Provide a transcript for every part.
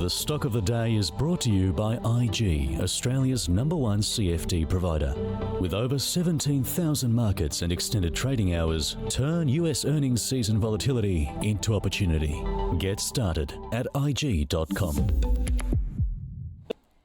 The stock of the day is brought to you by IG, Australia's #1 CFD provider. With over 17,000 markets and extended trading hours, turn US earnings season volatility into opportunity. Get started at IG.com.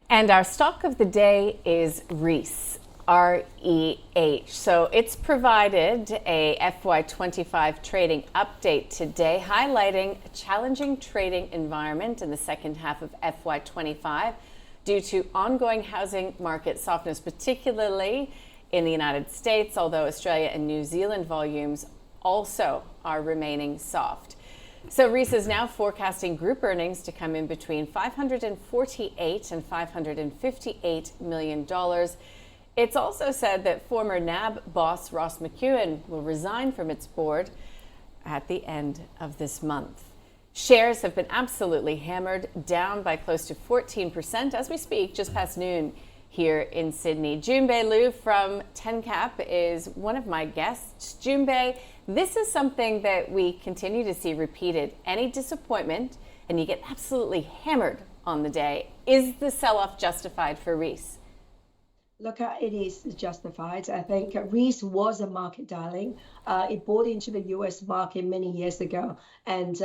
And our stock of the day is Reece, REH. So it's provided a FY25 trading update today, highlighting a challenging trading environment in the second half of FY25 due to ongoing housing market softness, particularly in the United States, although Australia and New Zealand volumes also are remaining soft. So Reece is now forecasting group earnings to come in between $548 and $558 million. It's also said that former NAB boss Ross McEwen will resign from its board at the end of this month. Shares have been absolutely hammered, down by close to 14% as we speak, just past noon here in Sydney. Junbei Liu from TenCap is one of my guests. Junbei, this is something that we continue to see repeated. Any disappointment and you get absolutely hammered on the day. Is the sell-off justified for Reece? Look, it is justified. I think Reece was a market darling. It bought into the US market many years ago and,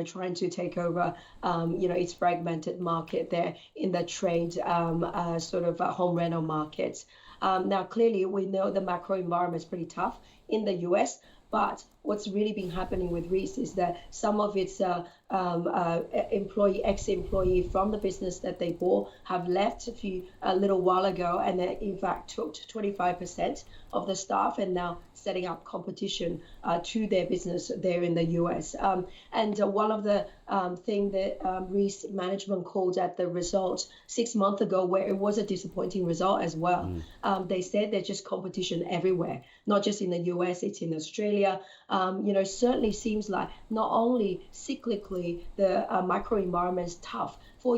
trying to take over, its fragmented market there in the trade home rental market. Now, clearly, we know the macro environment is pretty tough in the US, but what's really been happening with Reece is that some of its ex-employee from the business that they bought have left a little while ago, and they in fact took 25% of the staff and now setting up competition to their business there in the US. And one of the thing that Reece management called at the result 6 months ago, where it was a disappointing result as well. They said there's just competition everywhere, not just in the US, it's in Australia. Certainly seems like not only cyclically the micro environment is tough for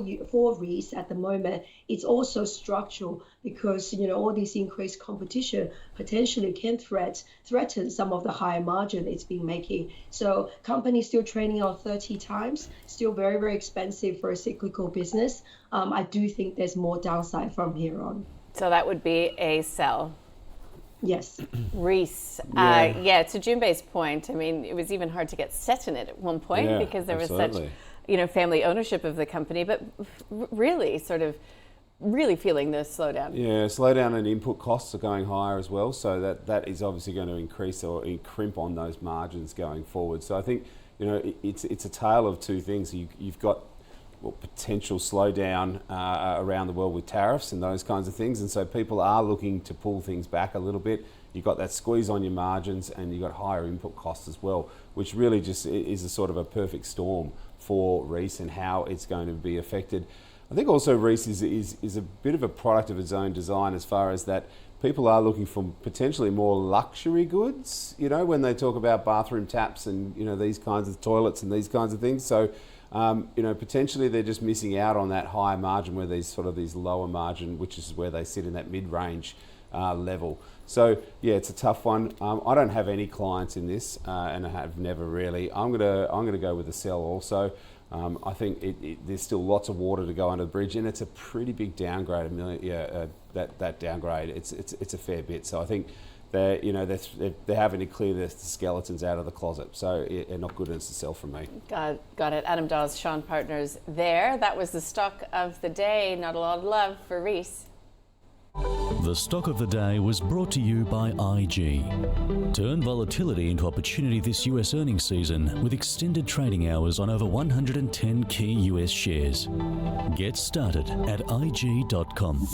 Reece at the moment, it's also structural because all this increased competition potentially can threaten some of the higher margin it's been making. So companies still trading on 30 times, still very, very expensive for a cyclical business. I do think there's more downside from here on. So that would be a sell. Yes. Reece, to Junbei's point, I mean, it was even hard to get set in it at one point because there was such, family ownership of the company, but really feeling the slowdown. Yeah, slowdown and input costs are going higher as well, so that is obviously going to increase or crimp on those margins going forward. So I think, it's a tale of two things. You've got potential slowdown around the world with tariffs and those kinds of things, and so people are looking to pull things back a little bit. You've got that squeeze on your margins and you've got higher input costs as well, which really just is a sort of a perfect storm for Reece and how it's going to be affected. I think also Reece is a bit of a product of its own design as far as that people are looking for potentially more luxury goods, when they talk about bathroom taps and, these kinds of toilets and these kinds of things. So potentially they're just missing out on that higher margin where these lower margin, which is where they sit in that mid-range level. So yeah, it's a tough one. I don't have any clients in this, and I have never really. I'm gonna go with the sell also. I think there's still lots of water to go under the bridge, and it's a pretty big downgrade. That downgrade, it's a fair bit. So I think they're having to clear the skeletons out of the closet. So they're not good as a sell from me. Got it. Adam Dawes, Shawn Partners there. That was the stock of the day. Not a lot of love for Reece. The stock of the day was brought to you by IG. Turn volatility into opportunity this US earnings season with extended trading hours on over 110 key US shares. Get started at IG.com.